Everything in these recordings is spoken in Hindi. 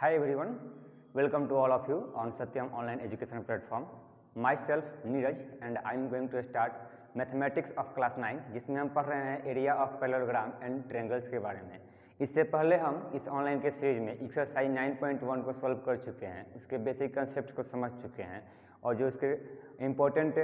Hi everyone, welcome to all of you on Satyam online education platform. Myself Neeraj and I am going to start mathematics of class 9 जिसमें हम पढ़ रहे हैं area of parallelogram and triangles के बारे में। इससे पहले हम इस ऑनलाइन के सीरीज में एक्सरसाइज 9.1 को सॉल्व कर चुके हैं, उसके बेसिक कंसेप्ट को समझ चुके हैं और जो उसके इम्पोर्टेंट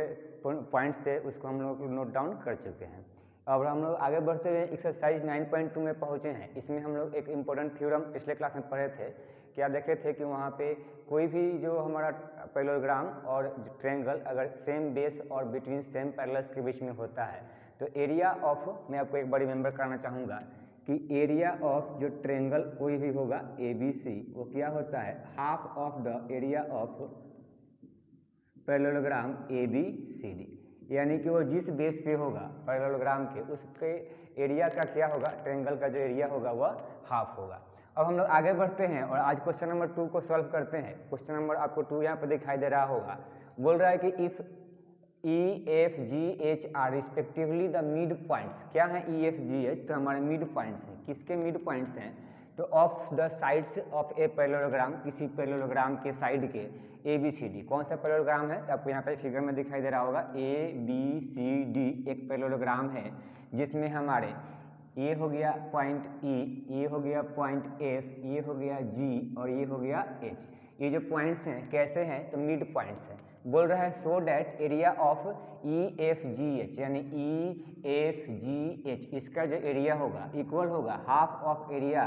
पॉइंट्स थे उसको हम लोग नोट डाउन कर चुके हैं। अब हम लोग आगे बढ़ते हुए एक्सरसाइज 9.2 में पहुँचे हैं। इसमें हम लोग एक इम्पोर्टेंट थ्योरम पिछले क्लास में पढ़े थे। क्या देखे थे कि वहाँ पे कोई भी जो हमारा पैरेललोग्राम और ट्रायंगल अगर सेम बेस और बिटवीन सेम पैरेलल्स के बीच में होता है तो एरिया ऑफ, मैं आपको एक बार रिमेंबर कराना चाहूँगा कि एरिया ऑफ जो ट्रायंगल कोई भी होगा ABC, वो क्या होता है, half of the area of parallelogram ABCD, यानी कि वो जिस बेस पे होगा पैरेललोग्राम के उसके एरिया का क्या होगा, ट्रायंगल का जो एरिया होगा वह हाफ होगा। अब हम लोग आगे बढ़ते हैं और आज क्वेश्चन नंबर 2 को सॉल्व करते हैं। क्वेश्चन नंबर आपको 2 यहाँ पर दिखाई दे रहा होगा। बोल रहा है कि if EFGH are respectively the mid points. क्या है EFGH? तो हमारे मिड पॉइंट्स हैं। किसके मिड पॉइंट्स हैं? तो of the sides of a parallelogram, किसी पैरेललोग्राम के साइड के ABCD। कौन सा पैरेललोग्राम है? तो आपको यहाँ पे फिगर में दिखाई दे रहा होगा ABCD एक पैरेललोग्राम है जिसमें हमारे ये हो गया पॉइंट E, ये हो गया पॉइंट F, ये हो गया G और ये हो गया H। ये जो पॉइंट्स हैं कैसे हैं? तो मिड पॉइंट्स हैं। बोल रहा है so that area of EFGH यानी EFGH इसका जो एरिया होगा इक्वल होगा हाफ ऑफ एरिया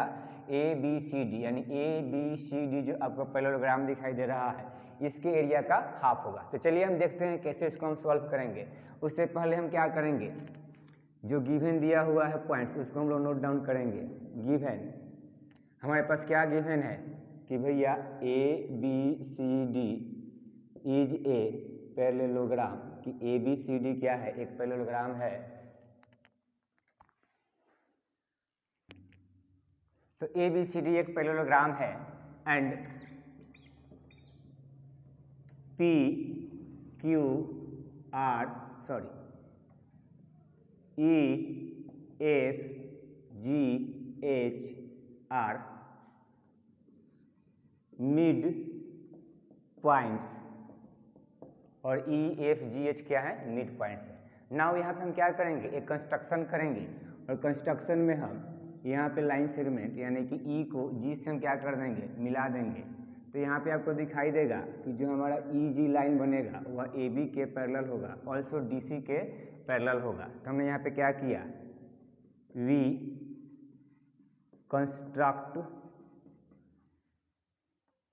ABCD, यानी ABCD जो आपको पैरेललोग्राम दिखाई दे रहा है इसके एरिया का हाफ होगा। तो चलिए हम देखते हैं कैसे इसको हम सॉल्व करेंगे। उससे पहले हम क्या करेंगे, जो गिवन दिया हुआ है पॉइंट्स उसको हम लोग नोट डाउन करेंगे। गिवन हमारे पास क्या गिवन है कि भैया ABCD इज ए पैरेललोग्राम, कि ABCD क्या है, एक पैरेललोग्राम है। तो ABCD एक पैरेललोग्राम है and EFGH are mid points और EFGH क्या है, मिड पॉइंट्स है। नाउ यहाँ पे हम क्या करेंगे, एक कंस्ट्रक्शन करेंगे और कंस्ट्रक्शन में हम यहाँ पे लाइन सेगमेंट यानी कि E को G से हम क्या कर देंगे, मिला देंगे। तो यहाँ पे आपको दिखाई देगा कि जो हमारा EG लाइन बनेगा वह AB के पैरेलल होगा, ऑल्सो DC के पैरेलल होगा। तो हमने यहाँ पे क्या किया, वी कंस्ट्रक्ट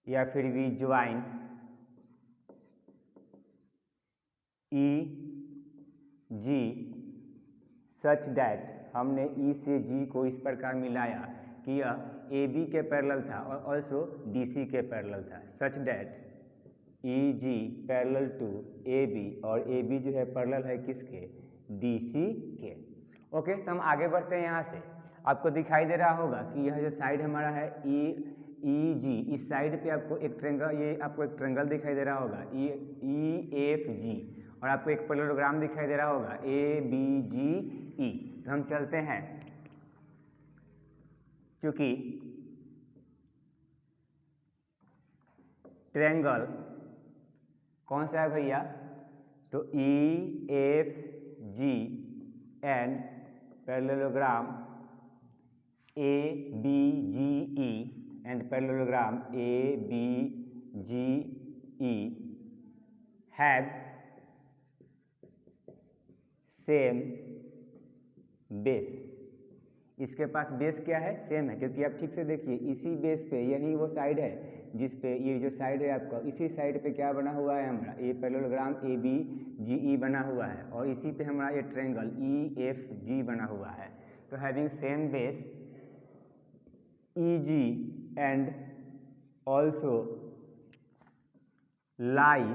या फिर we join EG such that, हमने E से G को इस प्रकार मिलाया कि यह AB के पैरेलल था और ऑल्सो DC के पैरेलल था, such that EG parallel to AB और AB जो है पैरेलल है किसके, DC के। ओके, तो हम आगे बढ़ते हैं। यहाँ से आपको दिखाई दे रहा होगा कि यह जो साइड हमारा है EG, इस साइड पे आपको एक ट्रायंगल, ये आपको एक ट्रायंगल दिखाई दे रहा होगा EFG और आपको एक पैरेललोग्राम दिखाई दे रहा होगा ABGE। तो हम चलते हैं, क्योंकि ट्रायंगल कौन सा है भैया, तो EFG and parallelogram ABGE and parallelogram ABGE have same base. इसके पास बेस क्या है, सेम है, क्योंकि आप ठीक से देखिए इसी बेस पे, यही वो साइड है जिस पे ये जो साइड है आपका, इसी साइड पे क्या बना हुआ है हमारा, ये पैरेललोग्राम ABGE बना हुआ है और इसी पे हमारा ये ट्रायंगल EFG बना हुआ है। तो having same base EG and also lie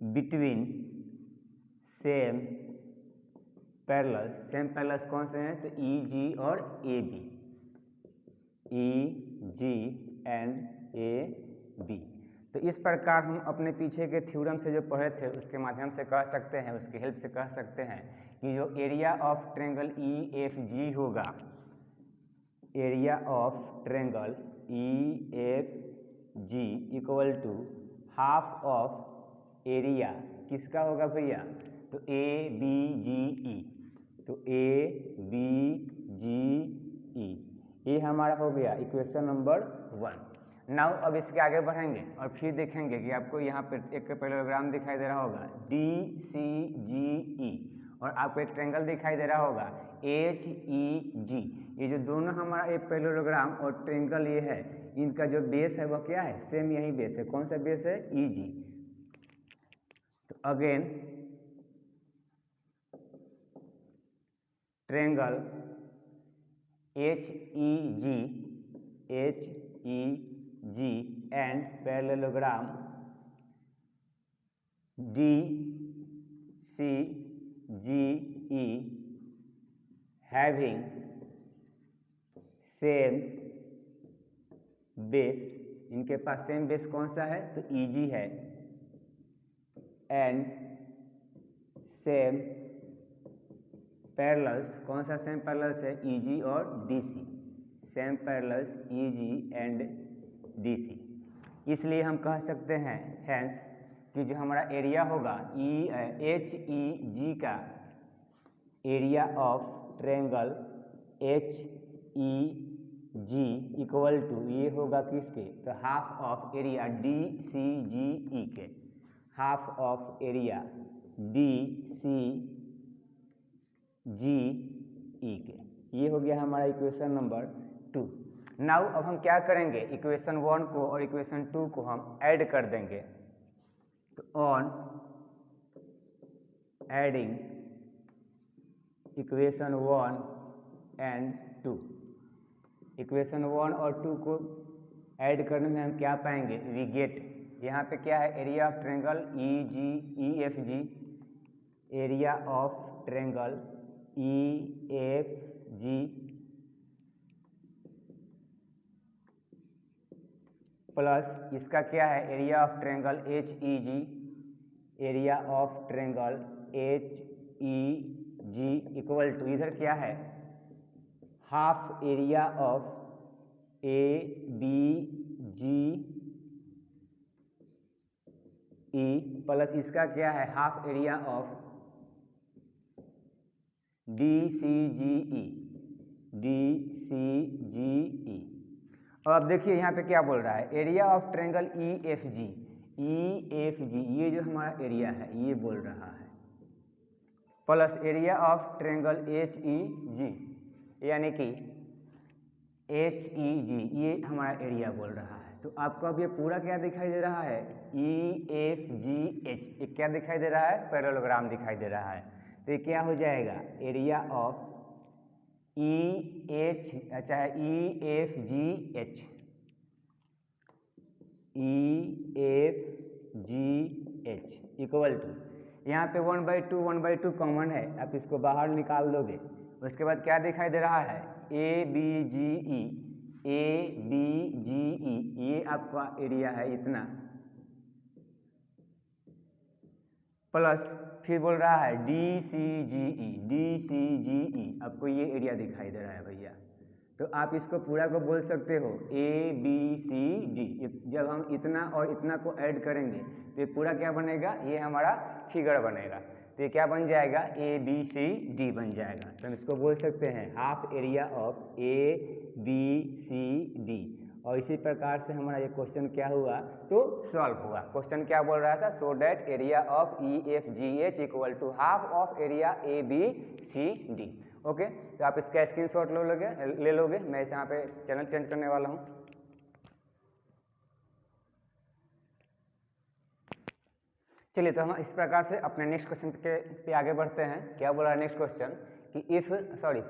between same parallels. Same parallels कौन से हैं, तो EG और AB, EG एंड AB। तो इस प्रकार हम अपने पीछे के थ्योरम से जो पढ़े थे उसके माध्यम से कह सकते हैं, उसकी हेल्प से कह सकते हैं कि जो एरिया ऑफ ट्रायंगल EFG होगा, area of triangle EFG equal to half of area किसका होगा भैया, तो ABGE, तो ABGE ये हमारा हो गया इक्वेशन नंबर 1। नाउ अब इसके आगे बढ़ेंगे और फिर देखेंगे कि आपको यहाँ पे एक पैरेललोग्राम दिखाई दे रहा होगा DCGE और आपको एक ट्रेंगल दिखाई दे रहा होगा HEG। ये जो दोनों हमारा एक पैरेललोग्राम और ट्रेंगल ये है, इनका जो बेस है वह क्या है, सेम यही बेस है। कौन सा बेस है, EG। तो again triangle HEG and parallelogram DCGE having same base, इनके पास सेम बेस कौन सा है, तो EG है, एंड सेम पैरेलल्स, कौन सा सेम पैरेलल्स है, EG और DC, same parallels EG and DC। इसलिए हम कह सकते हैं हेंस कि जो हमारा एरिया होगा HEG का area of triangle HEG equal to ये होगा किसके, तो हाफ ऑफ एरिया DCGE के, हाफ ऑफ एरिया DCGE के। ये हो गया हमारा इक्वेशन नंबर 2। नाउ अब हम क्या करेंगे, इक्वेशन 1 को और इक्वेशन 2 को हम ऐड कर देंगे। तो on adding equation 1 and 2, equation 1 और 2 को ऐड करने में हम क्या पाएंगे, वी गेट, यहाँ पे क्या है, area of triangle EFG, area of triangle EFG plus इसका क्या है, area of triangle HEG, area of triangle HEG equal to इधर क्या है, half area of ABGE plus इसका क्या है, हाफ एरिया ऑफ DCGE। और अब देखिए यहाँ पे क्या बोल रहा है, एरिया ऑफ ट्रेंगल EFG, ये जो हमारा एरिया है ये बोल रहा है, plus area of triangle HEG, यानी कि HEG ये हमारा एरिया बोल रहा है। तो आपको अब ये पूरा क्या दिखाई दे रहा है, EFGH, ये क्या दिखाई दे रहा है, पैरेललोग्राम दिखाई दे रहा है। तो ये क्या हो जाएगा, area of EFGH equal to, यहाँ पे 1/2 कॉमन है, आप इसको बाहर निकाल दोगे, उसके बाद क्या दिखाई दे रहा है, ABGE, ये आपका एरिया है इतना, प्लस फिर बोल रहा है DCGE, आपको ये एरिया दिखाई दे रहा है भैया। तो आप इसको पूरा को बोल सकते हो ABCD। जब हम इतना और इतना को ऐड करेंगे तो ये पूरा क्या बनेगा, ये हमारा फिगर बनेगा। तो ये क्या बन जाएगा, ABCD बन जाएगा। तो हम इसको बोल सकते हैं हाफ एरिया ऑफ ABCD। और इसी प्रकार से हमारा ये क्वेश्चन क्या हुआ, तो सॉल्व हुआ। क्वेश्चन क्या बोल रहा था, so that area of EFGH equal to half of area ABCD। Okay, तो आप इसका स्क्रीनशॉट ले लोगे। मैं इसे यहाँ पे चैनल चेंज करने वाला हूँ। चलिए, तो हम इस प्रकार से अपने नेक्स्ट क्वेश्चन पे आगे बढ़ते हैं। क्या बोला है नेक्स्ट क्वेश्चन कि if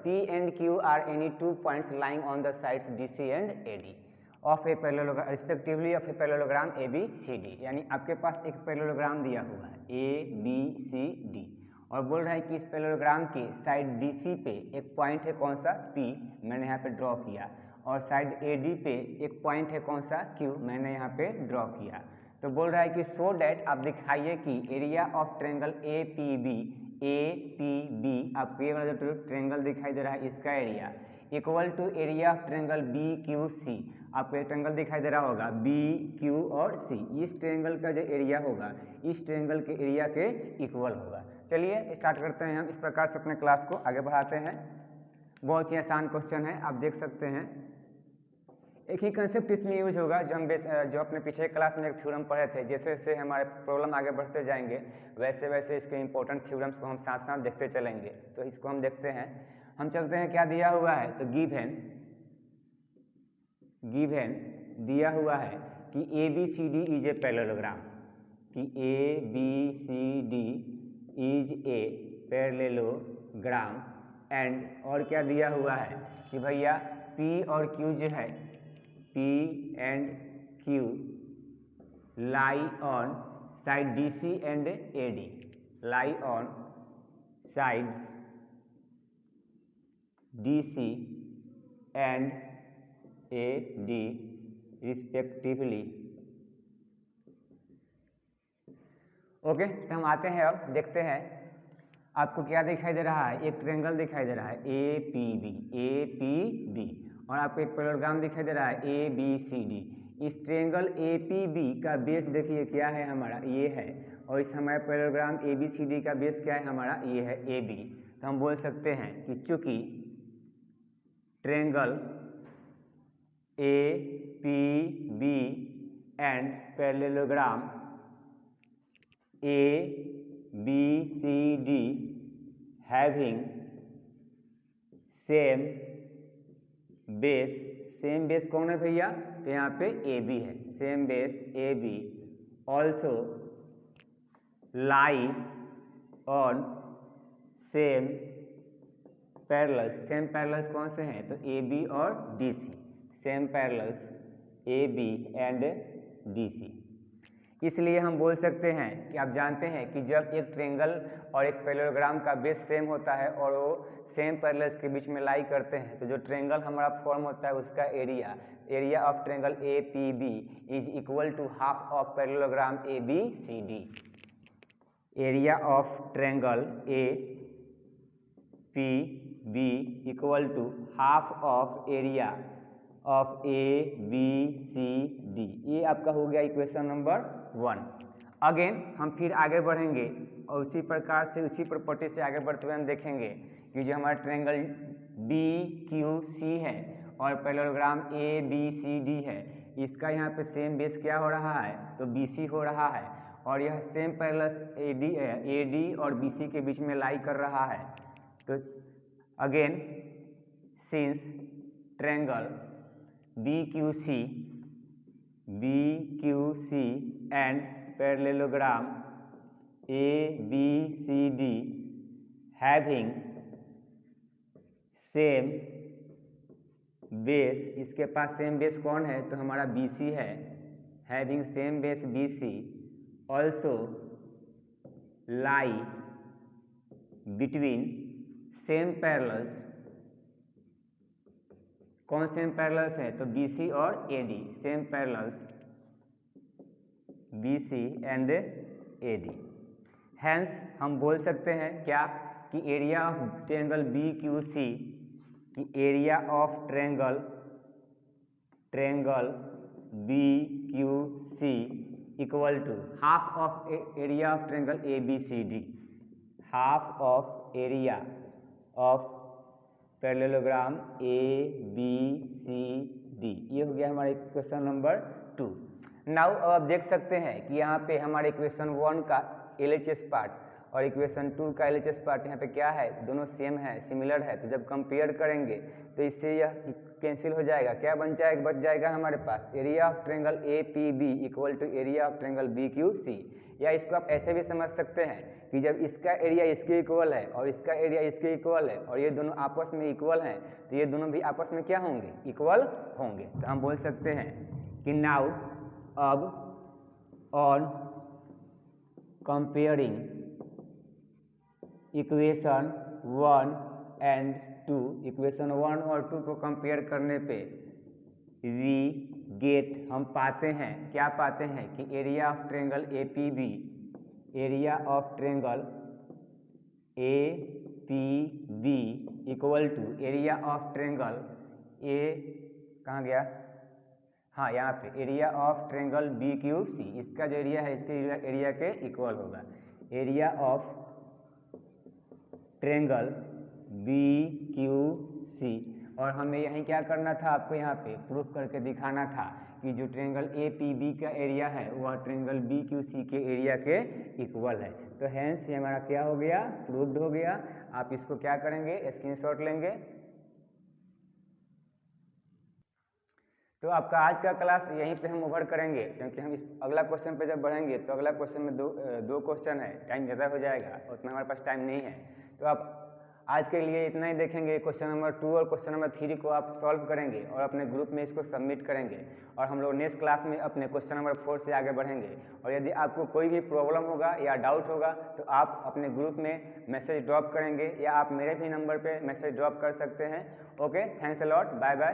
P and Q are any 2 points lying on the sides DC and AD of a parallelogram respectively of a parallelogram ABCD। यानी आपके पास एक पैरेललोग्राम दिया हुआ है ABCD और बोल रहा है कि इस पैरेललोग्राम के साइड DC पे एक पॉइंट है कौन सा, P, मैंने यहाँ पे ड्रॉ किया, और साइड AD पे एक पॉइंट है कौन सा, Q, मैंने यहाँ पे ड्रॉ किया। तो बोल रहा है कि सो डैट आप दिखाइए कि एरिया ऑफ ट्रेंगल APB आपको ये वाला जो ट्रेंगल दिखाई दे रहा है इसका area equal to area of triangle B Q C. आपको एक ट्रायंगल दिखाई दे रहा होगा बी क्यू और सी, इस ट्रायंगल का जो एरिया होगा इस ट्रायंगल के एरिया के इक्वल होगा। चलिए स्टार्ट करते हैं हम इस प्रकार से अपने क्लास को आगे बढ़ाते हैं। बहुत ही आसान क्वेश्चन है, आप देख सकते हैं। एक ही कंसेप्ट इसमें यूज होगा जो अपने पिछले क्लास में एक थ्योरम पढ़े थे। जैसे जैसे हमारे प्रॉब्लम आगे बढ़ते जाएंगे वैसे वैसे इसके इंपॉर्टेंट थ्योरम्स को हम साथ साथ देखते चलेंगे। तो इसको हम देखते हैं, हम चलते हैं। क्या दिया हुआ है, तो गिवन दिया हुआ है कि A B C D is a parallelogram, कि A B C D is a parallelogram and और क्या दिया हुआ है कि भैया पी और क्यू जो है P and Q lie on side DC and AD, lie on sides DC and AD respectively। Okay, तो हम आते हैं, अब देखते हैं। आपको क्या दिखाई दे रहा है, एक ट्रायंगल दिखाई दे रहा है APB और आपको एक पैरेललोग्राम दिखाई दे रहा है ABCD। इस ट्रायंगल APB का बेस देखिए क्या है हमारा, ये है, और इस हमारे पैरेललोग्राम ABCD का बेस क्या है हमारा, ये है AB। तो हम बोल सकते हैं कि चूंकि triangle APB and parallelogram ABCD having same base, same base कौन है भैया, तो यहाँ पे AB है, same base AB also lie on same parallels. Same parallels कौन से हैं, तो AB और DC, same parallels AB and DC। इसलिए हम बोल सकते हैं कि आप जानते हैं कि जब एक ट्रायंगल और एक पैरेललोग्राम का बेस सेम होता है और वो सेम पैरेलल्स के बीच में लाई करते हैं, तो जो ट्रायंगल हमारा फॉर्म होता है उसका area of triangle APB is equal to half of parallelogram ABCD। Area of triangle APB equal to half of area of ABCD। ये आपका हो गया इक्वेशन नंबर 1। अगेन हम फिर आगे बढ़ेंगे और उसी प्रकार से उसी प्रॉपर्टी से आगे बढ़ते हुए हम देखेंगे कि जो हमारा ट्रायंगल BQC है और पैरेललोग्राम ABCD है, इसका यहाँ पे सेम बेस क्या हो रहा है, तो BC हो रहा है, और यह सेम पैरेलल्स AD और BC के बीच में लाई कर रहा है। तो again since triangle BQC and parallelogram ABCD having same base, इसके पास सेम बेस कौन है, तो हमारा BC है, having same base BC also lie between same parallels. कौन सेम पैरेलल्स है, तो BC और AD, same parallels BC and AD। Hence हम बोल सकते हैं क्या कि एरिया ऑफ ट्रायंगल BQC, कि area of triangle BQC equal to half of area of triangle ABCD, half of area of parallelogram ABCD। ये हो गया हमारा इक्वेशन नंबर 2। नाउ अब आप देख सकते हैं कि यहाँ पे हमारे इक्वेशन 1 का LHS पार्ट और इक्वेशन 2 का LHS पार्ट यहाँ पे क्या है, दोनों सेम है, सिमिलर है। तो जब कंपेयर करेंगे तो इससे यह कैंसिल हो जाएगा, क्या बच जाएगा हमारे पास area of triangle APB equal to area of triangle BQC। या इसको आप ऐसे भी समझ सकते हैं कि जब इसका एरिया इसके इक्वल है और इसका एरिया इसके इक्वल है और ये दोनों आपस में इक्वल हैं, तो ये दोनों भी आपस में क्या होंगे, इक्वल होंगे। तो हम बोल सकते हैं कि नाउ अब on comparing equation 1 and 2, equation 1 और 2 को कंपेयर करने पे वी गेट, हम पाते हैं, क्या पाते हैं कि area of triangle APB, area of triangle APB equal to area of triangle A, कहाँ गया, हाँ यहाँ पे area of triangle B Q C, इसका जो एरिया है इसके एरिया के इक्वल होगा। Area of triangle B Q C, और हमें यहीं क्या करना था, आपको यहाँ पे प्रूफ करके दिखाना था कि जो ट्रेंगल ए पी बी का एरिया है वह ट्रेंगल बी क्यू सी के एरिया के इक्वल है। तो हैंस ये हमारा क्या हो गया, प्रूव्ड हो गया। आप इसको क्या करेंगे, स्क्रीनशॉट लेंगे। तो आपका आज का क्लास यहीं पे हम ओवर करेंगे, क्योंकि हम इस अगला क्वेश्चन पे जब बढ़ेंगे तो अगला क्वेश्चन में दो क्वेश्चन है, टाइम ज़्यादा हो जाएगा, उतना हमारे पास टाइम नहीं है। तो आप आज के लिए इतना ही देखेंगे। क्वेश्चन नंबर 2 और क्वेश्चन नंबर 3 को आप सॉल्व करेंगे और अपने ग्रुप में इसको सबमिट करेंगे, और हम लोग नेक्स्ट क्लास में अपने क्वेश्चन नंबर 4 से आगे बढ़ेंगे। और यदि आपको कोई भी प्रॉब्लम होगा या डाउट होगा तो आप अपने ग्रुप में मैसेज ड्रॉप करेंगे, या आप मेरे भी नंबर पे मैसेज ड्रॉप कर सकते हैं। Okay, thanks a lot, bye bye.